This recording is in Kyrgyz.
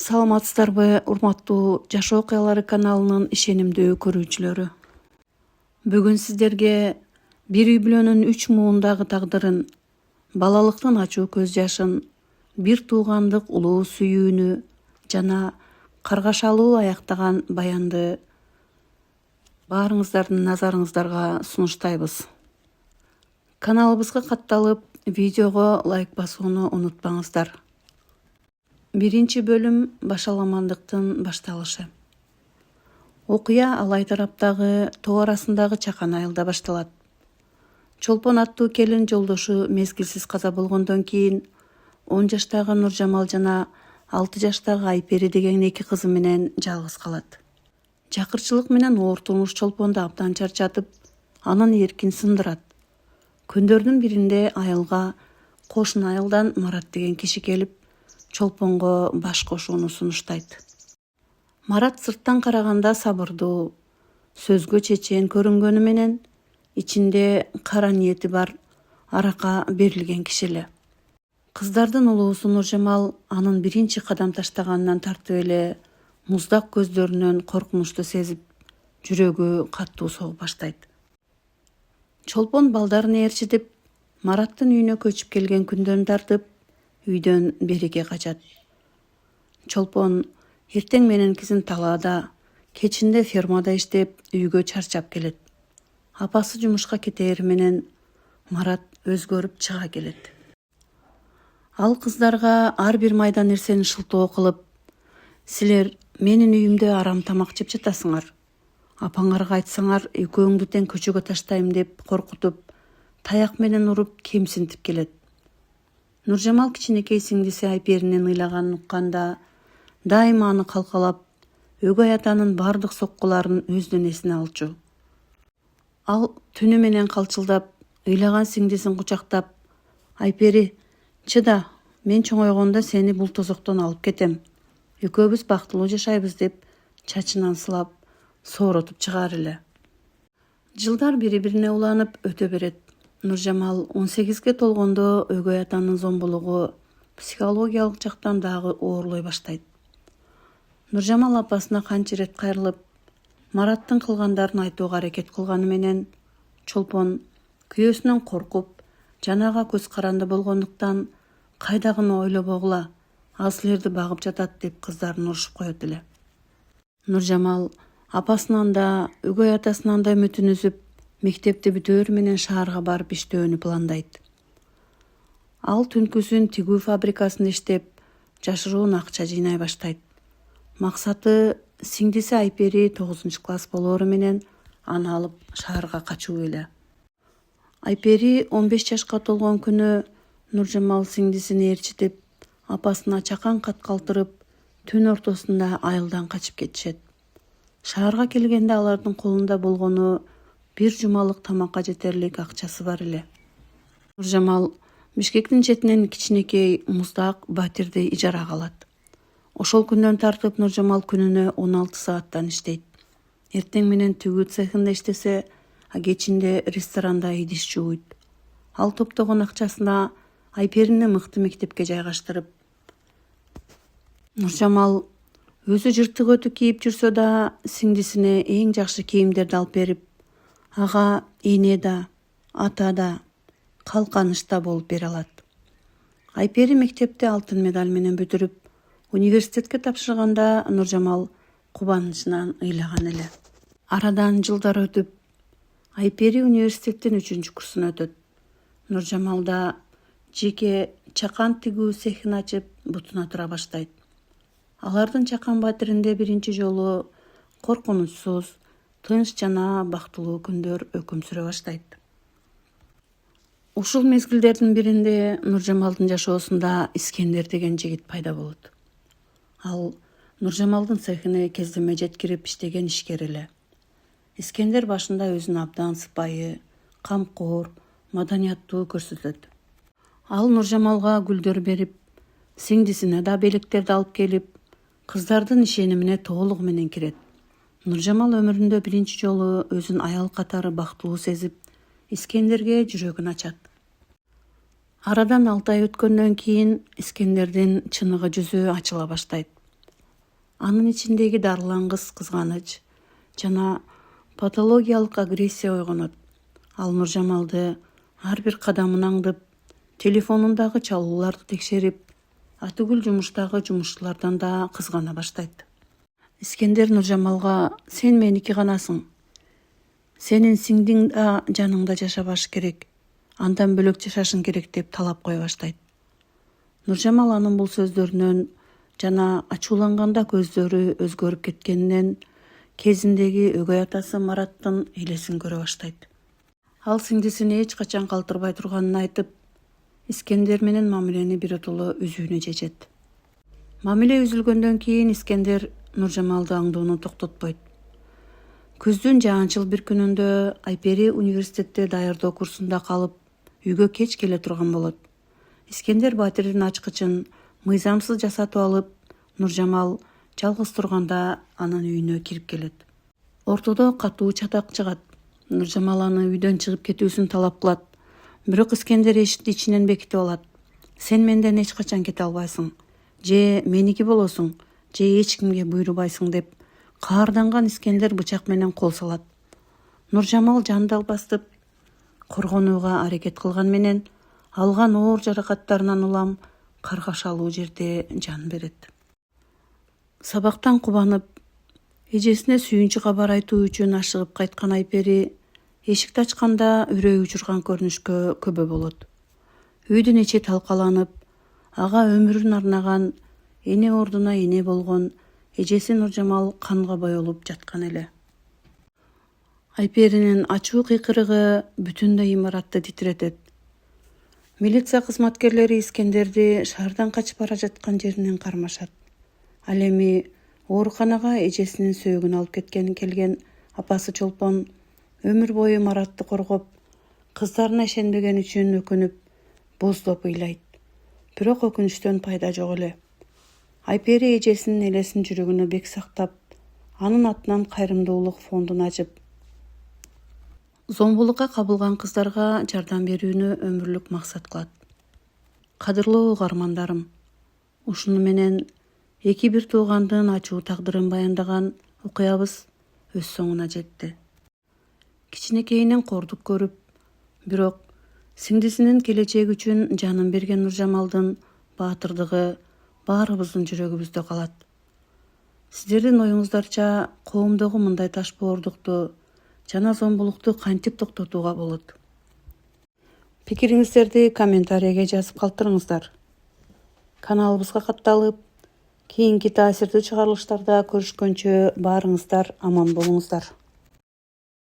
Саламатсыздарбы, урматтуу Жашоо окуялары каналынын ишенимдүү көрүүчүлөрү. Бүгүн сиздерге бир үй бүлөнүн 3 муундагы тагдырын, балалыктын ачуу көз жашын, бир туугандык улуу сүйүүнү жана каргашалуу аяктаган баянды баарыңыздардын назарыңыздарга сунуштайбыз. Каналыбызга катталып, видеого лайк басууну унутпаңыздар. Биринчи бөлүм башаламандыктын башталышы. Окуя Алай тараптагы тоо арасындагы чакан айылда башталат. Чолпон аттуу келин жолдошу мезгилсиз каза болгондон кийин 10 жаштагы Нуржамал жана 6 жаштагы Айпери деген 2 кызы менен жалгыз калат. Жакырчылык менен оор турмуш Чолпонду абдан чарчатып, анын эркин сындырат. Күндөрдүн биринде айылга кошуна айылдан Марат деген киши келип, Чолпонго баш кошууну сунуштайт. Марат сырттан караганда сабырдуу, сөзгө чечен көрүнгөнү менен, ичинде кара ниети бар, аракка берилген киши эле. Кыздардын улуусу Нуржамал анын биринчи кадам таштаганынан тартып эле муздак көздөрүнөн коркунучту сезип, жүрөгү каттуу согуп баштайт. Чолпон балдарын ээрчитип, Мараттын үйүнө көчүп келген күндөн тартып, үйдөн берике качат. Чолпон эртең мененкисин талаада, кечинде фермада иштеп, үйгө чарчап келет. Апасы жумушка кетери менен Марат өзгөрүп чыга келет. Ал кыздарга ар бир майда нерсени шылтоо кылып, силер менин үйүмдө арам тамак жеп жатасыңар. Апаңарга айтсаңар, экөөңдү тең көчөгө таштайм деп коркутуп, таяк менен уруп кемсинтип келет. Нуржамал кичинекей сиңдиси Айперинин ыйлаганын укканда, дайыма аны калкалап, өгөй атанын бардык соккуларын өз денесине алчу. Ал түнү менен калчылдап, ыйлаган сиңдисин кучактап, Айпери, чыда, мен чоңойгондо сени бул тозоктон алып кетем. Экөөбүз бактылуу жашайбыз деп чачынан сылап, сооротуп чыгаар эле. Жылдар бири-бирине уланып өтө берет. Нуржамал 18ге толгондо өгөй атанын зомбулугу психологиялык жактан дагы оорлой баштайт. Нуржамал апасына канча ирет кайрылып, Мараттын кылгандарын айтууга аракет кылганы менен, Чолпон күйөөсүнөн коркуп, жанага көз каранды болгондуктан кайдагыны ойлобогула, ал силерди багып жатат деп кыздарын урушуп коет эле. Нуржамал апасынан да, өгөй атасынан да үмүтүн үзүп, мектепти бүтөөрү менен шаарга барып иштөөнү пландайт. Ал түнкүсүн тигүү фабрикасында иштеп, жашыруун акча жыйнай баштайт. Максаты сиңдиси Айпери 9-класс болоору менен аны алып шаарга качуу эле. Айпери 15 жашка толгон күнү Нуржамал сиңдисин ээрчитип, апасына чакан кат калтырып, түн ортосунда айылдан качып кетишет. Шаарга келгенде алардын колунда болгону бир жумалык тамакка жетерлик акчасы бар эле. Нуржамал Бишкектин четинен кичинекей муздак батирди ижарага алат. Ошол күндөн тартып Нуржамал күнүнө 16 сааттан иштейт. Эртең менен тигүү цехинде иштесе, а кечинде ресторанда идиш жууйт. Ал топтогон акчасына Айперини мыкты мектепке жайгаштырып, Нуржамал өзү жыртык өтүк кийип жүрсө да, сиңдисине эң жакшы кийимдерди алып берип, ага эне да, ата да, калканыш да болуп бере алат. Айпери мектепти алтын медаль менен бүтүрүп, университетке тапшырганда Нуржамал кубанычынан ыйлаган эле. Арадан жылдар өтүп, Айпери университеттин 3-курсун өтөт. Нуржамал да жеке чакан тигүү цехин ачып, бутуна тура баштайт. Алардын чакан батиринде биринчи жолу коркунучсуз, тынч жана бактылуу күндөр өкүм сүрө баштайт. Ушул мезгилдердин биринде Нуржамалдын жашоосунда Искендер деген жигит пайда болот. Ал Нуржамалдын цехине кездеме жеткирип иштеген ишкер эле. Искендер башында өзүн абдан сыпайы, камкор, маданияттуу көрсөтөт. Ал Нуржамалга гүлдөр берип, сиңдисине да белектерди алып келип, кыздардын ишенимине толугу менен кирет. Нуржамал өмүрүндө биринчи жолу өзүн аял катары бактылуу сезип, Искендерге жүрөгүн ачат. Арадан 6 ай өткөндөн кийин Искендердин чыныгы жүзү ачыла баштайт. Анын ичиндеги дарылангыс кызганыч жана патологиялык агрессия ойгонот. Ал Нуржамалды ар бир кадамын аңдып, телефонундагы чалууларды текшерип, атүгүл жумуштагы жумушчулардан да кызгана баштайт. Искендер Нуржамалга сен меники ганасың. Сенин сиңдиң да жаныңда жашабаш керек. Андан бөлөк жашашың керек деп талап кое баштайт. Нуржамал анын бул сөздөрүнөн жана ачууланганда көздөрү өзгөрүп кеткенинен кезиндеги өгөй атасы Мараттын элесин көрө баштайт. Ал сиңдисин эч качан калтырбай турганын айтып, Искендер менен мамилени биротоло үзүүнү чечет. Мамиле үзүлгөндөн кийин Искендер Нуржамалды аңдууну токтотпойт. Күздүн жаанчыл бир күнүндө Айпери университетте даярдоо курсунда калып, үйгө кеч келе турган болот. Искендер батирдин ачкычын мыйзамсыз жасатып алып, Нуржамал жалгыз турганда анын үйүнө кирип келет. Ортодо катуу чатак чыгат. Нуржамал аны үйдөн чыгып кетүүсүн талап кылат. Бирок Искендер эшикти ичинен бекитип алат. Сен менден эч качан кете албайсың. Же меники болосуң, же эч кимге буйрубайсың деп каарданган Искендер бычак менен кол салат. Нуржамал жандал бастып коргонууга аракет кылган менен алган оор жаракаттарынан улам каргашалуу жерде жан берет. Сабактан кубанып, эжесине сүйүнчү кабар айтуу үчүн ашыгып кайткан Айпери эшикти ачканда үрөй учурган көрүнүшкө көбө болот. Үйдүн ичи талкаланып, ага өмүрүн арнаган, эне ордуна эне болгон эжеси Нуржамал канга боелуп жаткан эле. Айперинин ачуу кыйкырыгы бүтүндөй имаратты титиретет. Милиция кызматкерлери Искендерди шаардан качып бара жаткан жеринен кармашат. Ал эми ооруканага эжесинин сөөгүн алып кеткен келген апасы Чолпон өмүр бою Маратты коргоп, кыздарына ишенбеген үчүн өкүнүп, боздоп ыйлайт. Бирок өкүнүчтөн пайда жок эле. Айпери эжесинин элесин жүрөгүнө бек сактап, анын атынан кайрымдуулук фондун ачып, зомбулукка кабылган кыздарга жардам берүүнү өмүрлүк максат кылат. Кадырлуу угармандарым, ушуну менен эки бир туугандын ачуу тагдырын баяндаган окуябыз өз соңуна жетти. Кичинекейинен кордук көрүп, бирок сиңдисинин келечеги үчүн жанын берген Нуржамалдын баатырдыгы баарыбыздын жүрөгүбүздө калат. Сиздердин оюңуздарча коомдогу мындай ташбоордукту жана зомбулукту кантип токтотууга болот? Пикириңиздерди комментарийге жазып калтырыңыздар. Каналыбызга катталып, кийинки таасирдүү чыгарылыштарда көрүшкөнчө баарыңыздар аман болуңуздар.